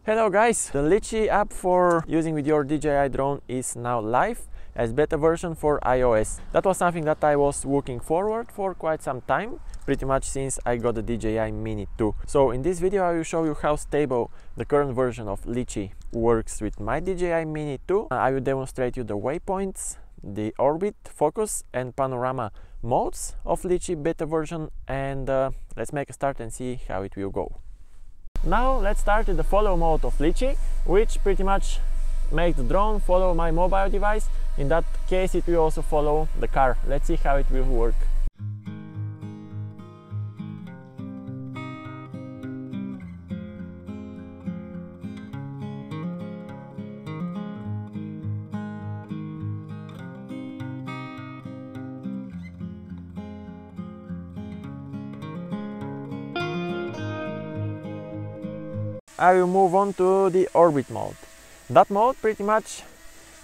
Hello guys, the Litchi app for using with your DJI drone is now live as beta version for iOS. That was something that I was working forward for quite some time, pretty much since I got the DJI Mini 2. So in this video I will show you how stable the current version of Litchi works with my DJI Mini 2. I will demonstrate you the waypoints, the orbit, focus and panorama modes of Litchi beta version, and let's make a start and see how it will go. Now let's start with the follow mode of Litchi, which pretty much makes the drone follow my mobile device. In that case it will also follow the car. Let's see how it will work. I will move on to the orbit mode. That mode pretty much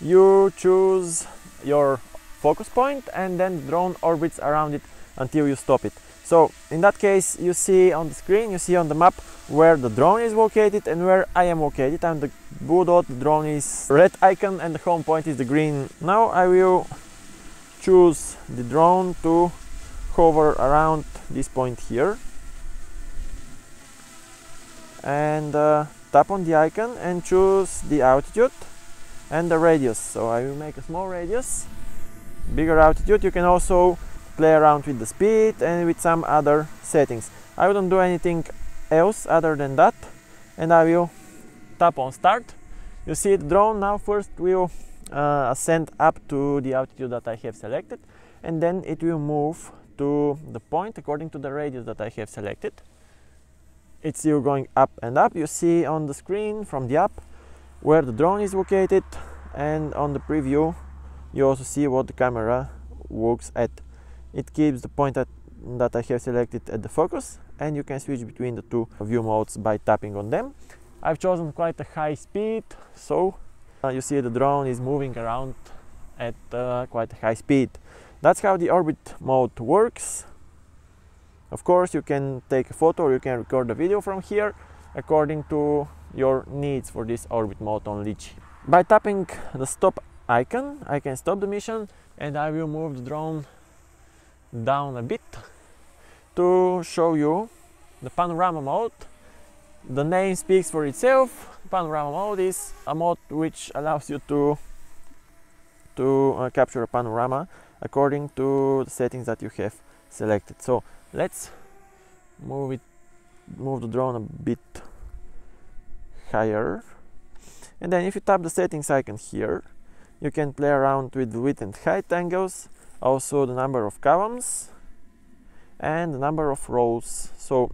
you choose your focus point and then the drone orbits around it until you stop it. So in that case you see on the screen, you see on the map where the drone is located and where I am located. I'm the blue dot, the drone is red icon and the home point is the green. Now I will choose the drone to hover around this point here and tap on the icon and choose the altitude and the radius. So I will make a small radius, bigger altitude. You can also play around with the speed and with some other settings. I wouldn't do anything else other than that, and I will tap on start. You see the drone now first will ascend up to the altitude that I have selected, and then it will move to the point according to the radius that I have selected. It's still going up and up. You see on the screen from the app where the drone is located, and on the preview you also see what the camera works at. It keeps the point that I have selected at the focus, and you can switch between the two view modes by tapping on them. I've chosen quite a high speed, so you see the drone is moving around at quite a high speed. That's how the orbit mode works. Of course, you can take a photo or you can record a video from here according to your needs for this orbit mode on Litchi. By tapping the stop icon, I can stop the mission, and I will move the drone down a bit to show you the panorama mode. The name speaks for itself. Panorama mode is a mode which allows you to capture a panorama according to the settings that you have selected. So let's move the drone a bit higher, and then if you tap the settings icon here, you can play around with the width and height angles, also the number of columns and the number of rows. So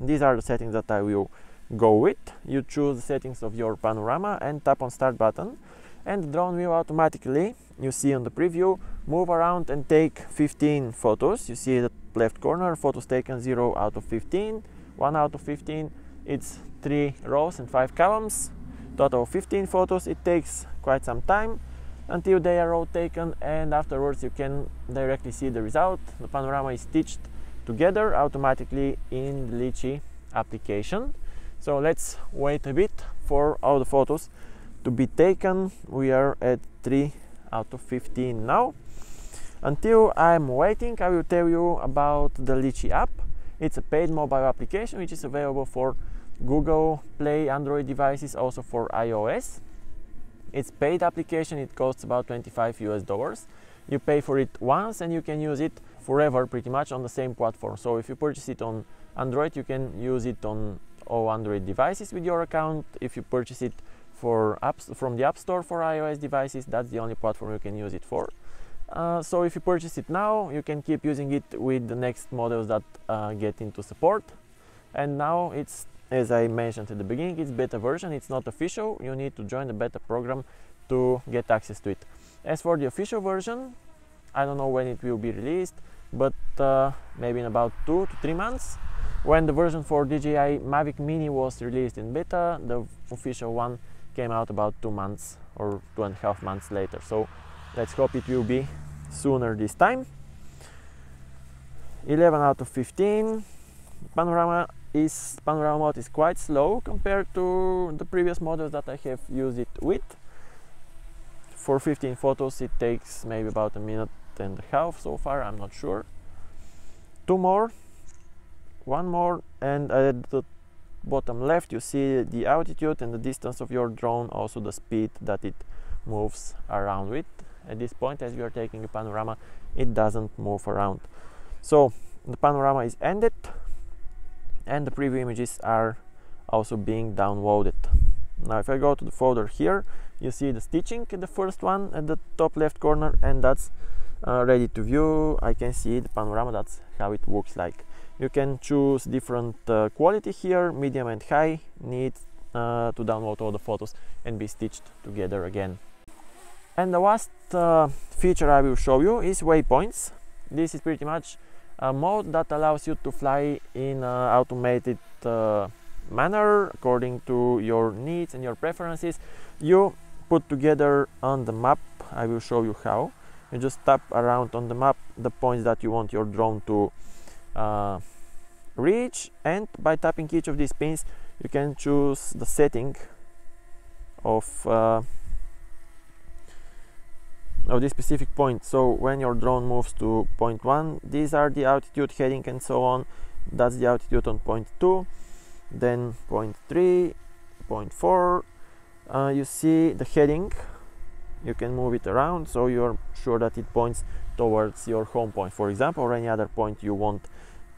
these are the settings that I will go with. You choose the settings of your panorama and tap on start button, and the drone will automatically, you see on the preview, move around and take 15 photos. You see the left corner, photos taken 0 out of 15, 1 out of 15. It's 3 rows and 5 columns, total of 15 photos. It takes quite some time until they are all taken, and afterwards you can directly see the result. The panorama is stitched together automatically in the Litchi application. So let's wait a bit for all the photos to be taken. We are at 3 out of 15 now. Until I'm waiting, I will tell you about the Litchi app. It's a paid mobile application which is available for Google Play Android devices, also for iOS. It's paid application. It costs about $25 US. You pay for it once and you can use it forever pretty much on the same platform. So if you purchase it on Android, you can use it on all Android devices with your account. If you purchase it from the App Store for iOS devices, that's the only platform you can use it for. So if you purchase it now, you can keep using it with the next models that get into support. And now it's, as I mentioned at the beginning, it's beta version. It's not official. You need to join the beta program to get access to it. As for the official version, I don't know when it will be released, but maybe in about 2 to 3 months. When the version for DJI Mavic Mini was released in beta, the official one came out about 2 months or 2.5 months later. So let's hope it will be sooner this time. 11 out of 15. Panorama panorama mode is quite slow compared to the previous models that I have used it with. For 15 photos it takes maybe about a minute and a half so far, I'm not sure. Two more, one more, and at the bottom left you see the altitude and the distance of your drone, also the speed that it moves around with. At this point, as you are taking a panorama, it doesn't move around. So the panorama is ended and the preview images are also being downloaded. Now if I go to the folder here, you see the stitching, the first one at the top left corner, and that's ready to view. I can see the panorama, that's how it looks like. You can choose different quality here, medium and high, need to download all the photos and be stitched together again. And the last feature I will show you is waypoints. This is pretty much a mode that allows you to fly in an automated manner according to your needs and your preferences. You put together on the map, I will show you how. You just tap around on the map the points that you want your drone to reach, and by tapping each of these pins you can choose the setting of this specific point. So when your drone moves to point 1, these are the altitude, heading and so on. That's the altitude on point 2, then point 3, point 4. You see the heading, you can move it around so you're sure that it points towards your home point, for example, or any other point you want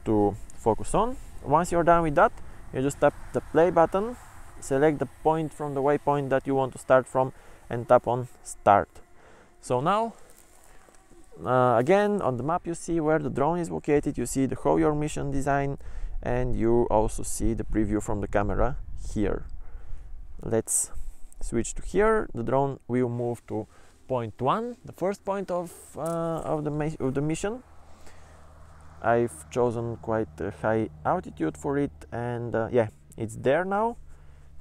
to focus on. Once you're done with that, you just tap the play button, select the point from the waypoint that you want to start from, and tap on start. So now again on the map you see where the drone is located, you see the whole your mission design, and you also see the preview from the camera here. Let's switch to here. The drone will move to point 1, the first point of the mission. I've chosen quite a high altitude for it, and yeah, it's there now.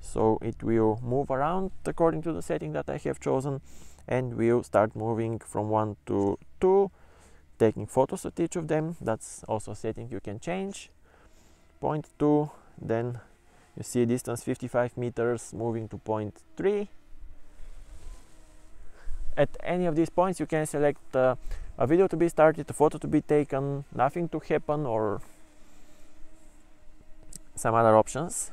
So it will move around according to the setting that I have chosen, and we'll start moving from 1 to 2, taking photos at each of them. That's also a setting you can change. Point 2, then you see distance 55 meters, moving to point 3. At any of these points you can select a video to be started, a photo to be taken, nothing to happen, or some other options.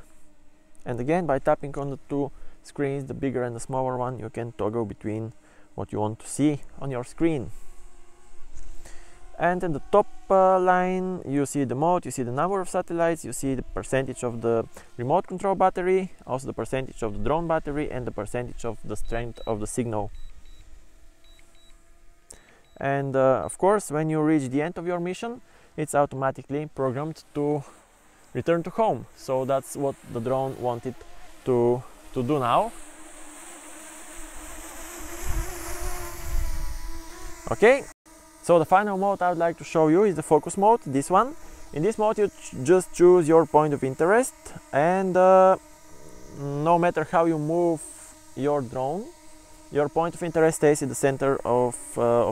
And again, by tapping on the two screens, the bigger and the smaller one, you can toggle between what you want to see on your screen. And in the top line you see the mode, you see the number of satellites, you see the percentage of the remote control battery, also the percentage of the drone battery, and the percentage of the strength of the signal. And of course, when you reach the end of your mission, it's automatically programmed to return to home. So that's what the drone wanted to do now. Okay, so the final mode I would like to show you is the focus mode, this one. In this mode you just choose your point of interest, and no matter how you move your drone, your point of interest stays in the center of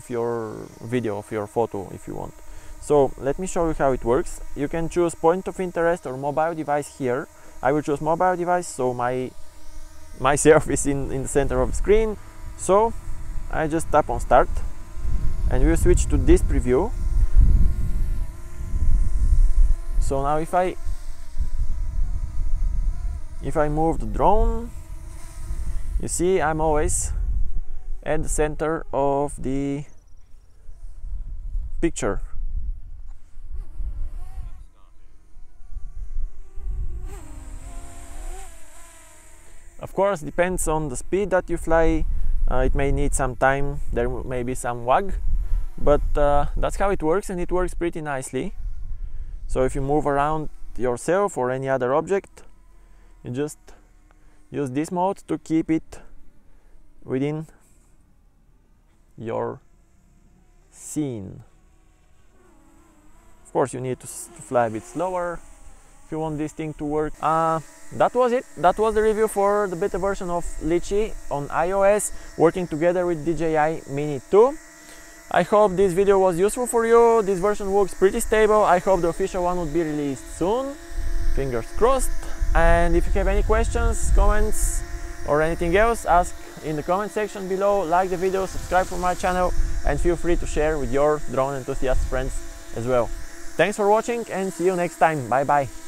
your video, of your photo, if you want. So let me show you how it works. You can choose point of interest or mobile device here. I will choose mobile device, so myself is in the center of the screen. So I just tap on start, and we'll switch to this preview. So now if I move the drone, you see I'm always at the center of the picture. Of course, depends on the speed that you fly. It may need some time, there may be some lag, but that's how it works, and it works pretty nicely. So if you move around yourself or any other object, you just use this mode to keep it within your scene. Of course, you need to fly a bit slower if you want this thing to work. That was it. That was the review for the beta version of Litchi on iOS, working together with DJI Mini 2. I hope this video was useful for you. This version works pretty stable. I hope the official one would be released soon. Fingers crossed. And if you have any questions, comments, or anything else, ask in the comment section below. Like the video, subscribe for my channel, and feel free to share with your drone enthusiast friends as well. Thanks for watching, and see you next time. Bye bye.